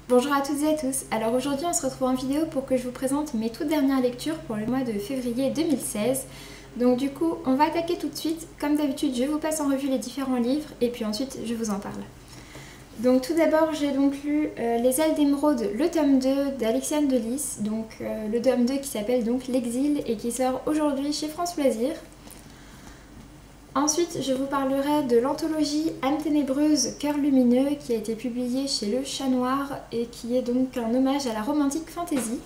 Bonjour à toutes et à tous, alors aujourd'hui on se retrouve en vidéo pour que je vous présente mes toutes dernières lectures pour le mois de février 2016. Donc du coup on va attaquer tout de suite, comme d'habitude je vous passe en revue les différents livres et puis ensuite je vous en parle. Donc tout d'abord j'ai donc lu Les ailes d'émeraude, le tome 2 d'Alexiane de Lys, donc le tome 2 qui s'appelle donc L'Exil et qui sort aujourd'hui chez France Loisirs. Ensuite, je vous parlerai de l'anthologie Âme ténébreuse, cœur lumineux qui a été publiée chez Le Chat Noir et qui est donc un hommage à la romantique fantasy.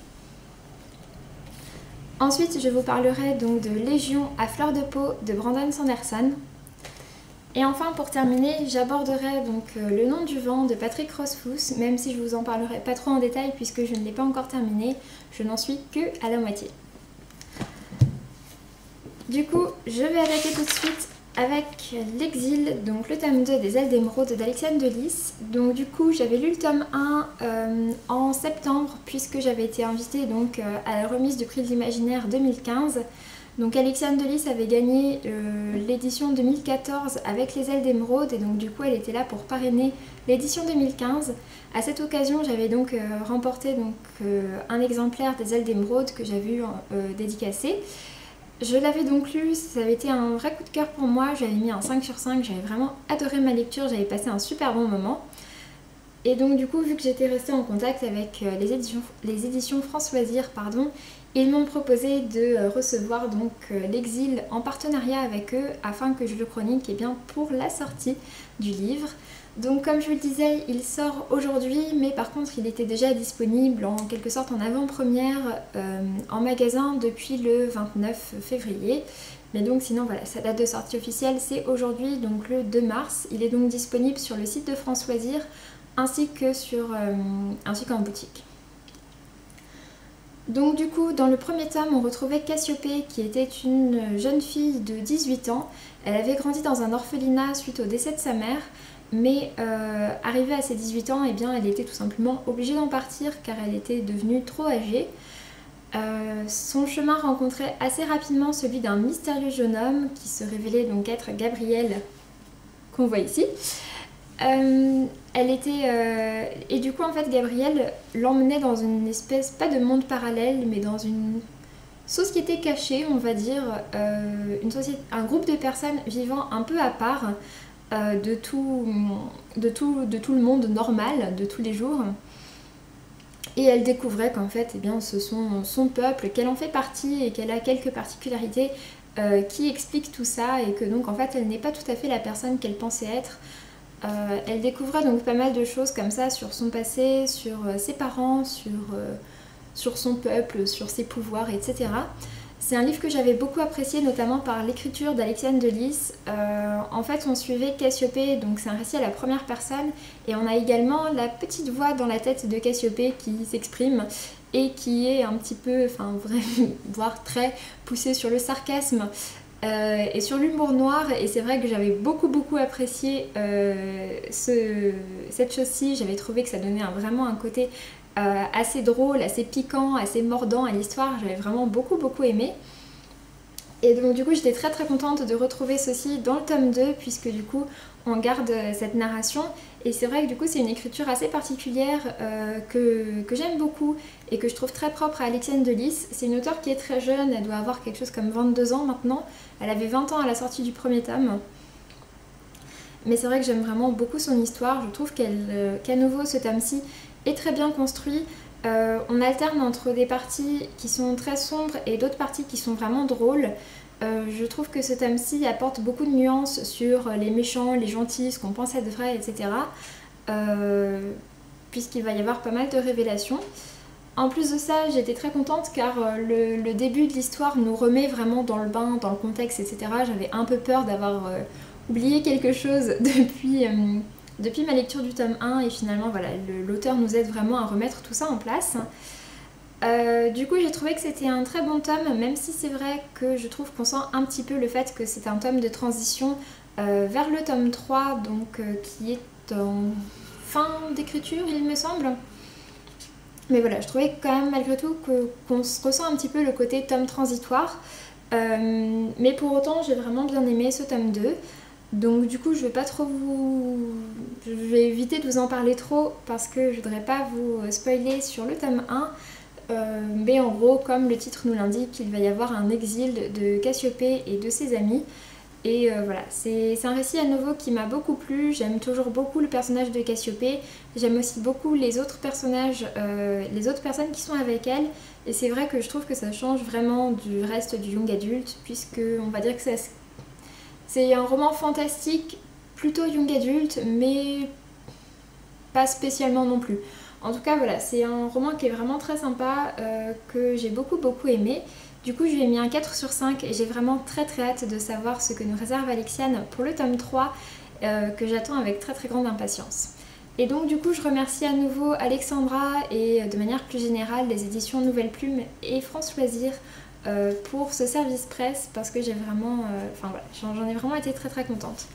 Ensuite, je vous parlerai donc de Légion à fleur de peau de Brandon Sanderson. Et enfin, pour terminer, j'aborderai donc Le nom du vent de Patrick Rothfuss, même si je vous en parlerai pas trop en détail puisque je ne l'ai pas encore terminé, je n'en suis que à la moitié. Du coup, je vais attaquer tout de suite avec L'Exil, donc le tome 2 des ailes d'émeraude d'Alexiane de Lys. Donc du coup j'avais lu le tome 1 en septembre puisque j'avais été invitée donc, à la remise du prix de l'imaginaire 2015. Donc Alexiane de Lys avait gagné l'édition 2014 avec les ailes d'émeraude et donc du coup elle était là pour parrainer l'édition 2015. À cette occasion j'avais donc remporté donc, un exemplaire des ailes d'émeraude que j'avais eu dédicacé. Je l'avais donc lu, ça avait été un vrai coup de cœur pour moi, j'avais mis un 5 sur 5, j'avais vraiment adoré ma lecture, j'avais passé un super bon moment. Et donc du coup, vu que j'étais restée en contact avec les éditions France Loisirs, ils m'ont proposé de recevoir donc L'Exil en partenariat avec eux afin que je le chronique pour la sortie du livre. Donc comme je vous le disais, il sort aujourd'hui, mais par contre il était déjà disponible en quelque sorte en avant-première en magasin depuis le 29 février. Mais donc sinon voilà, sa date de sortie officielle c'est aujourd'hui, donc le 2 mars. Il est donc disponible sur le site de France Loisirs ainsi qu'en boutique. Donc du coup, dans le premier tome, on retrouvait Cassiopée qui était une jeune fille de 18 ans. Elle avait grandi dans un orphelinat suite au décès de sa mère. Mais arrivée à ses 18 ans, eh bien, elle était tout simplement obligée d'en partir car elle était devenue trop âgée. Son chemin rencontrait assez rapidement celui d'un mystérieux jeune homme qui se révélait donc être Gabriel, qu'on voit ici. Et du coup en fait Gabriel l'emmenait dans une espèce, pas de monde parallèle, mais dans une société cachée on va dire, un groupe de personnes vivant un peu à part de tout le monde normal de tous les jours. Et elle découvrait qu'en fait ce sont son peuple, qu'elle en fait partie et qu'elle a quelques particularités qui expliquent tout ça et que donc en fait elle n'est pas tout à fait la personne qu'elle pensait être. Elle découvrait donc pas mal de choses comme ça sur son passé, sur ses parents, sur son peuple, sur ses pouvoirs, etc. C'est un livre que j'avais beaucoup apprécié, notamment par l'écriture d'Alexiane de Lys. En fait, on suivait Cassiopée, donc c'est un récit à la première personne, et on a également la petite voix dans la tête de Cassiopée qui s'exprime et qui est un petit peu, voire très poussée sur le sarcasme. Et sur l'humour noir, et c'est vrai que j'avais beaucoup apprécié cette chose-ci. J'avais trouvé que ça donnait vraiment un côté assez drôle, assez piquant, assez mordant à l'histoire. J'avais vraiment beaucoup aimé. Et donc du coup j'étais très contente de retrouver ceci dans le tome 2 puisque du coup on garde cette narration et c'est vrai que du coup c'est une écriture assez particulière que j'aime beaucoup et que je trouve très propre à Alexiane de Lys. C'est une auteure qui est très jeune, elle doit avoir quelque chose comme 22 ans maintenant, elle avait 20 ans à la sortie du premier tome. Mais c'est vrai que j'aime vraiment beaucoup son histoire, je trouve qu'à nouveau ce tome-ci est très bien construit. On alterne entre des parties qui sont très sombres et d'autres parties qui sont vraiment drôles. Je trouve que ce tome-ci apporte beaucoup de nuances sur les méchants, les gentils, ce qu'on pense être vrai, etc. Puisqu'il va y avoir pas mal de révélations. En plus de ça, j'étais très contente car le début de l'histoire nous remet vraiment dans le bain, dans le contexte, etc. J'avais un peu peur d'avoir oublié quelque chose depuis ma lecture du tome 1 et finalement voilà, l'auteur nous aide vraiment à remettre tout ça en place. Du coup j'ai trouvé que c'était un très bon tome, même si c'est vrai que je trouve qu'on sent un petit peu le fait que c'est un tome de transition vers le tome 3, donc qui est en fin d'écriture il me semble. Mais voilà, je trouvais quand même malgré tout qu'on se ressent un petit peu le côté tome transitoire. Mais pour autant j'ai vraiment bien aimé ce tome 2. Donc du coup je vais éviter de vous en parler trop parce que je voudrais pas vous spoiler sur le tome 1. Mais en gros, comme le titre nous l'indique, il va y avoir un exil de Cassiopée et de ses amis. Et voilà, c'est un récit à nouveau qui m'a beaucoup plu. J'aime toujours beaucoup le personnage de Cassiopée. J'aime aussi beaucoup les autres personnages, les autres personnes qui sont avec elle. Et c'est vrai que je trouve que ça change vraiment du reste du young adulte, puisque on va dire que c'est un roman fantastique, plutôt young adulte, mais pas spécialement non plus. En tout cas, voilà, c'est un roman qui est vraiment très sympa, que j'ai beaucoup aimé. Du coup, je lui ai mis un 4 sur 5 et j'ai vraiment très hâte de savoir ce que nous réserve Alexiane pour le tome 3, que j'attends avec très grande impatience. Et donc du coup, je remercie à nouveau Alexandra et de manière plus générale les éditions Nouvelle Plume et France Loisirs pour ce service presse parce que j'ai vraiment, j'en ai vraiment été très contente.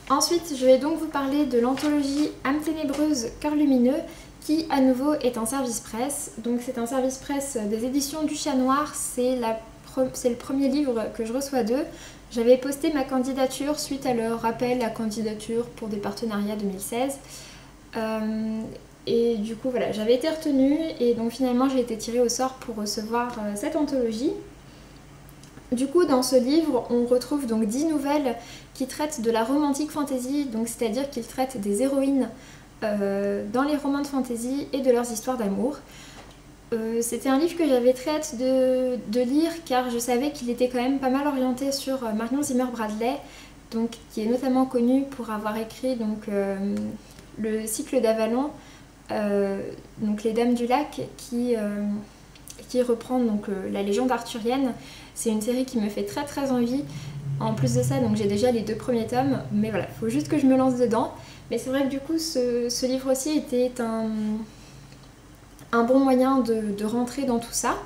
Ensuite, je vais donc vous parler de l'anthologie Âme ténébreuse, cœur lumineux qui à nouveau est en service presse. Donc c'est un service presse des éditions du Chat Noir, c'est le premier livre que je reçois d'eux. J'avais posté ma candidature suite à leur appel à candidature pour des partenariats 2016. Et du coup voilà, j'avais été retenue et donc finalement j'ai été tirée au sort pour recevoir cette anthologie. Du coup, dans ce livre, on retrouve donc 10 nouvelles qui traitent de la romantique fantasy, donc c'est-à-dire qu'ils traitent des héroïnes dans les romans de fantasy et de leurs histoires d'amour. C'était un livre que j'avais très hâte de lire car je savais qu'il était quand même pas mal orienté sur Marion Zimmer Bradley, donc, qui est notamment connue pour avoir écrit donc, le cycle d'Avalon, donc Les Dames du Lac, qui reprend donc, la légende arthurienne. C'est une série qui me fait très envie. En plus de ça, donc j'ai déjà les 2 premiers tomes, mais voilà, il faut juste que je me lance dedans. Mais c'est vrai que du coup, ce livre aussi était un bon moyen de rentrer dans tout ça.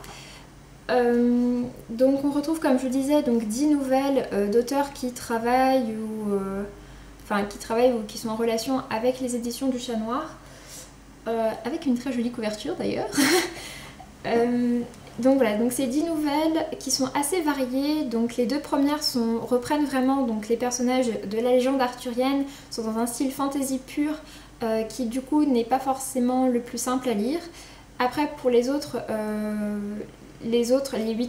Donc on retrouve, comme je vous disais, donc 10 nouvelles d'auteurs qui travaillent ou qui sont en relation avec les éditions du Chat Noir, avec une très jolie couverture d'ailleurs. Donc voilà, donc c'est 10 nouvelles qui sont assez variées. Donc les 2 premières reprennent vraiment donc, les personnages de la légende arthurienne, sont dans un style fantasy pur qui du coup n'est pas forcément le plus simple à lire. Après pour les 8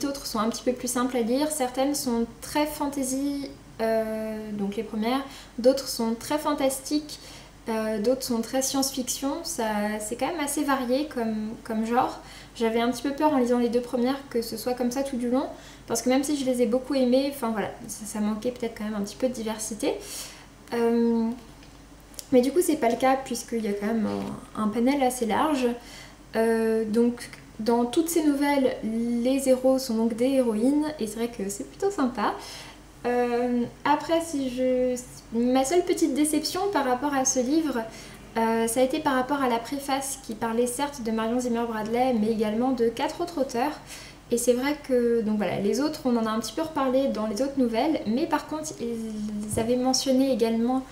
autres sont un petit peu plus simples à lire. Certaines sont très fantasy, donc les premières, d'autres sont très fantastiques, d'autres sont très science-fiction. C'est quand même assez varié comme genre. J'avais un petit peu peur en lisant les 2 premières que ce soit comme ça tout du long, parce que même si je les ai beaucoup aimées, enfin voilà, ça manquait peut-être quand même un petit peu de diversité. Mais du coup c'est pas le cas puisqu'il y a quand même un panel assez large. Donc dans toutes ces nouvelles, les héros sont donc des héroïnes et c'est vrai que c'est plutôt sympa. Après, ma seule petite déception par rapport à ce livre, ça a été par rapport à la préface qui parlait certes de Marion Zimmer Bradley mais également de 4 autres auteurs. Et c'est vrai que donc voilà, les autres, on en a un petit peu reparlé dans les autres nouvelles, mais par contre ils avaient mentionné également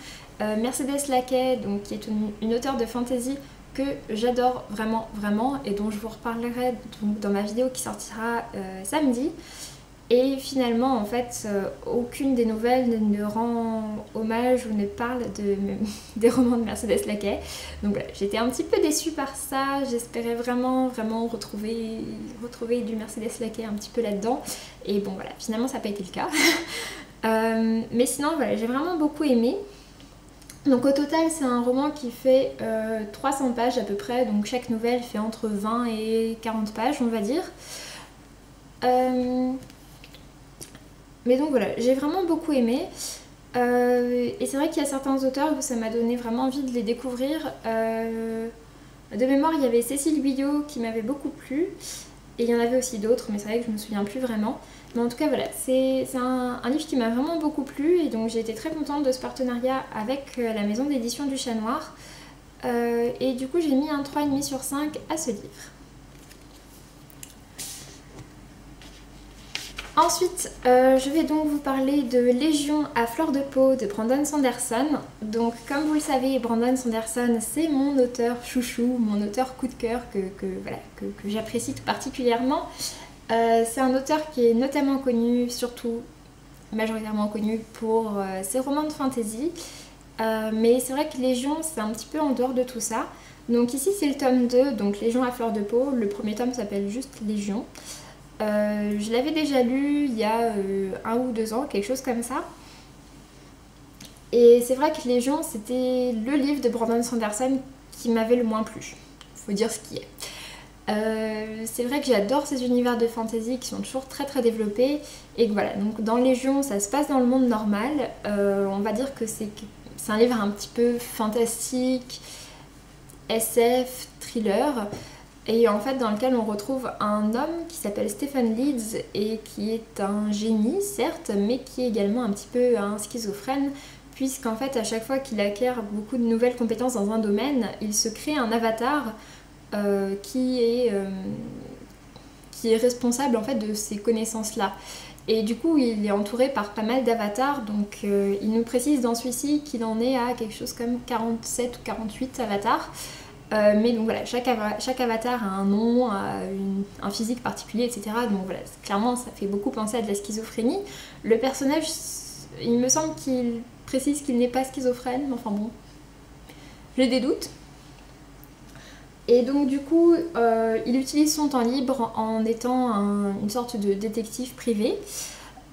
Mercedes Laquet, donc, qui est une auteure de fantasy que j'adore vraiment et dont je vous reparlerai donc, dans ma vidéo qui sortira samedi. Et finalement, en fait, aucune des nouvelles ne rend hommage ou ne parle des romans de Mercedes Laquet. Donc voilà, j'étais un petit peu déçue par ça. J'espérais vraiment retrouver du Mercedes Laquet un petit peu là-dedans. Et bon voilà, finalement ça n'a pas été le cas. Mais sinon, voilà, j'ai vraiment beaucoup aimé. Donc au total, c'est un roman qui fait 300 pages à peu près. Donc chaque nouvelle fait entre 20 et 40 pages, on va dire. Mais donc voilà, j'ai vraiment beaucoup aimé. Et c'est vrai qu'il y a certains auteurs où ça m'a donné vraiment envie de les découvrir. De mémoire, il y avait Cécile Guyot qui m'avait beaucoup plu. Et il y en avait aussi d'autres, mais c'est vrai que je me souviens plus vraiment. Mais en tout cas, voilà, c'est un livre qui m'a vraiment beaucoup plu. Et donc j'ai été très contente de ce partenariat avec la maison d'édition du Chat Noir. Et du coup, j'ai mis un 3,5 sur 5 à ce livre. Ensuite, je vais donc vous parler de Légion à fleur de peau de Brandon Sanderson. Donc comme vous le savez, Brandon Sanderson c'est mon auteur chouchou, mon auteur coup de cœur que j'apprécie tout particulièrement. C'est un auteur qui est notamment connu surtout majoritairement connu pour ses romans de fantasy. Mais c'est vrai que Légion, c'est un petit peu en dehors de tout ça. Donc ici, c'est le tome 2, donc Légion à fleur de peau. Le premier tome s'appelle juste Légion. Je l'avais déjà lu il y a 1 ou 2 ans, quelque chose comme ça. Et c'est vrai que Légion, c'était le livre de Brandon Sanderson qui m'avait le moins plu. Faut dire ce qui est. C'est vrai que j'adore ces univers de fantasy qui sont toujours très très développés. Et que voilà, donc dans Légion, ça se passe dans le monde normal. On va dire que c'est un livre un petit peu fantastique, SF, thriller. Et en fait dans lequel on retrouve un homme qui s'appelle Stephen Leeds et qui est un génie certes, mais qui est également un petit peu un schizophrène, puisqu'en fait à chaque fois qu'il acquiert beaucoup de nouvelles compétences dans un domaine, il se crée un avatar qui est responsable en fait de ces connaissances-là. Et du coup il est entouré par pas mal d'avatars, donc il nous précise dans celui-ci qu'il en est à quelque chose comme 47 ou 48 avatars. Mais donc voilà, chaque avatar a un nom, a un physique particulier, etc. Donc voilà, clairement ça fait beaucoup penser à de la schizophrénie. Le personnage, il me semble qu'il précise qu'il n'est pas schizophrène, mais enfin bon, j'ai des doutes. Et donc du coup, il utilise son temps libre en étant une sorte de détective privé.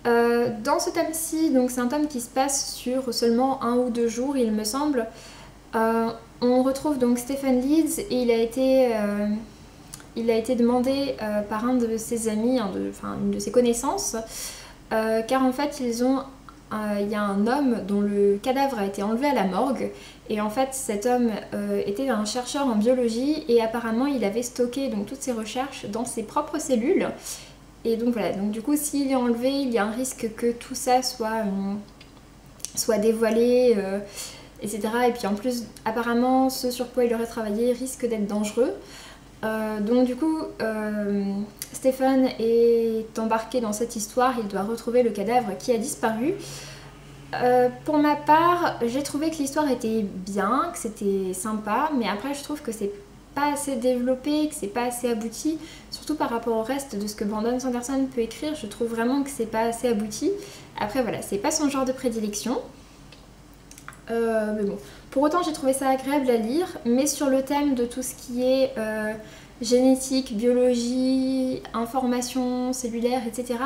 Dans ce tome-ci, donc c'est un tome qui se passe sur seulement 1 ou 2 jours, il me semble. On retrouve donc Stephen Leeds et il a été demandé par un de ses amis, une de ses connaissances, car en fait il y a un homme dont le cadavre a été enlevé à la morgue, et en fait cet homme était un chercheur en biologie et apparemment il avait stocké donc toutes ses recherches dans ses propres cellules. Et donc voilà, donc du coup s'il est enlevé, il y a un risque que tout ça soit dévoilé, etc. Et puis en plus, apparemment, ce sur quoi il aurait travaillé risque d'être dangereux. Donc du coup, Stephen est embarqué dans cette histoire, il doit retrouver le cadavre qui a disparu. Pour ma part, j'ai trouvé que l'histoire était bien, que c'était sympa, mais après je trouve que c'est pas assez développé, que c'est pas assez abouti, surtout par rapport au reste de ce que Brandon Sanderson peut écrire, je trouve vraiment que c'est pas assez abouti. Après voilà, c'est pas son genre de prédilection. Mais bon, pour autant j'ai trouvé ça agréable à lire, mais sur le thème de tout ce qui est génétique, biologie, information cellulaire, etc.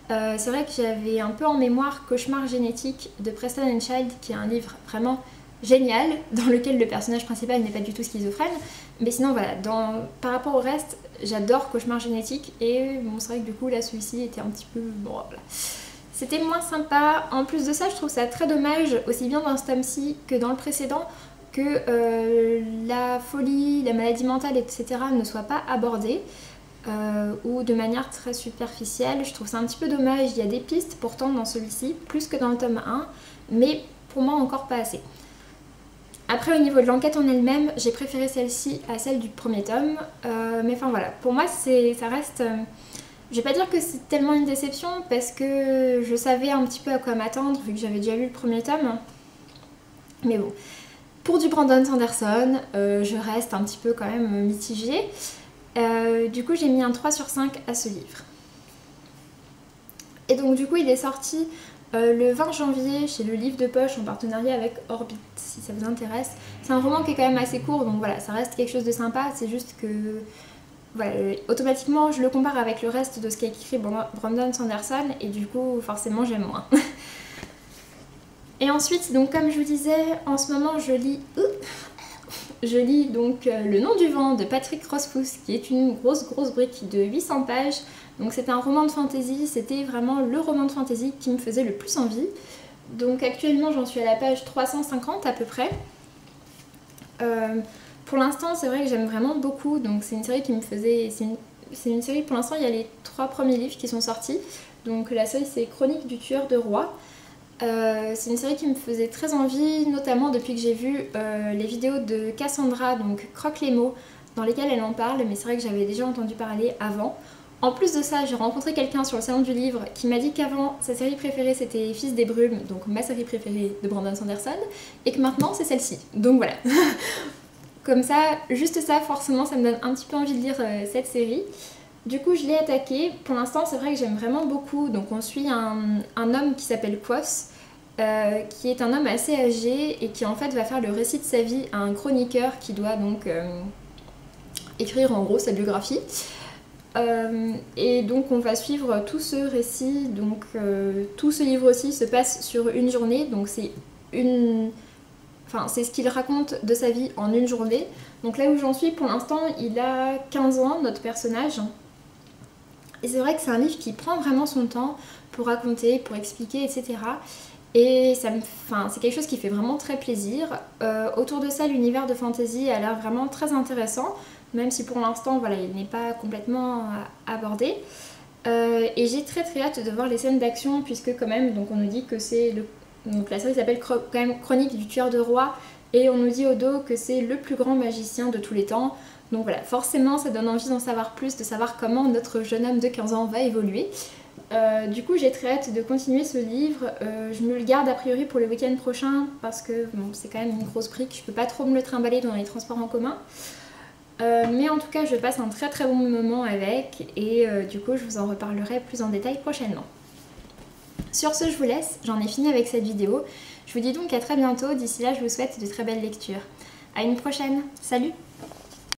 C'est vrai que j'avais un peu en mémoire Cauchemar génétique de Preston and Child, qui est un livre vraiment génial, dans lequel le personnage principal n'est pas du tout schizophrène. Mais sinon voilà, par rapport au reste, j'adore Cauchemar génétique, et bon, c'est vrai que du coup là celui-ci était un petit peu... Bon, voilà. C'était moins sympa. En plus de ça, je trouve ça très dommage, aussi bien dans ce tome-ci que dans le précédent, que la folie, la maladie mentale, etc. ne soient pas abordées, ou de manière très superficielle. Je trouve ça un petit peu dommage. Il y a des pistes pourtant dans celui-ci, plus que dans le tome 1, mais pour moi encore pas assez. Après, au niveau de l'enquête en elle-même, j'ai préféré celle-ci à celle du premier tome, mais enfin voilà, pour moi ça reste... Je vais pas dire que c'est tellement une déception parce que je savais un petit peu à quoi m'attendre vu que j'avais déjà lu le premier tome. Mais bon, pour du Brandon Sanderson, je reste un petit peu quand même mitigée. Du coup, j'ai mis un 3 sur 5 à ce livre. Et donc du coup, il est sorti le 20 janvier chez le Livre de Poche en partenariat avec Orbit, si ça vous intéresse. C'est un roman qui est quand même assez court, donc voilà, ça reste quelque chose de sympa, c'est juste que... Voilà, automatiquement je le compare avec le reste de ce qu'a écrit Brandon Sanderson et du coup forcément j'aime moins. Et ensuite, donc comme je vous disais, en ce moment je lis donc Le Nom du Vent de Patrick Rothfuss, qui est une grosse brique de 800 pages. Donc c'est un roman de fantasy, c'était vraiment le roman de fantasy qui me faisait le plus envie. Donc actuellement j'en suis à la page 350 à peu près. Pour l'instant, c'est vrai que j'aime vraiment beaucoup, donc c'est une série qui me faisait... C'est une série, pour l'instant, il y a les 3 premiers livres qui sont sortis. Donc la série, c'est Chronique du tueur de rois. C'est une série qui me faisait très envie, notamment depuis que j'ai vu les vidéos de Cassandra, donc Croque les mots, dans lesquelles elle en parle, mais c'est vrai que j'avais déjà entendu parler avant. En plus de ça, j'ai rencontré quelqu'un sur le salon du livre qui m'a dit qu'avant, sa série préférée c'était Fils des brumes, donc ma série préférée de Brandon Sanderson, et que maintenant c'est celle-ci. Donc voilà. Comme ça, juste ça, forcément, ça me donne un petit peu envie de lire cette série. Du coup, je l'ai attaqué. Pour l'instant, c'est vrai que j'aime vraiment beaucoup. Donc, on suit un homme qui s'appelle Quoth, qui est un homme assez âgé et qui en fait va faire le récit de sa vie à un chroniqueur qui doit donc écrire en gros sa biographie. Et donc on va suivre tout ce récit, donc tout ce livre aussi se passe sur une journée, donc c'est ce qu'il raconte de sa vie en une journée. Donc là où j'en suis pour l'instant, il a 15 ans, notre personnage. Et c'est vrai que c'est un livre qui prend vraiment son temps pour raconter, pour expliquer, etc. Et c'est quelque chose qui fait vraiment très plaisir. Autour de ça, l'univers de fantasy a l'air vraiment très intéressant, même si pour l'instant, voilà, il n'est pas complètement abordé. Et j'ai très très hâte de voir les scènes d'action, puisque quand même, donc on nous dit que c'est donc la série s'appelle quand même Chronique du tueur de roi, et on nous dit au dos que c'est le plus grand magicien de tous les temps. Donc voilà, forcément ça donne envie d'en savoir plus, de savoir comment notre jeune homme de 15 ans va évoluer. Du coup j'ai très hâte de continuer ce livre. Je me le garde a priori pour le week-end prochain parce que bon, c'est quand même une grosse brique, je peux pas trop me le trimballer dans les transports en commun. Mais en tout cas je passe un très très bon moment avec et du coup je vous en reparlerai plus en détail prochainement. Sur ce je vous laisse, j'en ai fini avec cette vidéo. Je vous dis donc à très bientôt, d'ici là je vous souhaite de très belles lectures. À une prochaine, salut!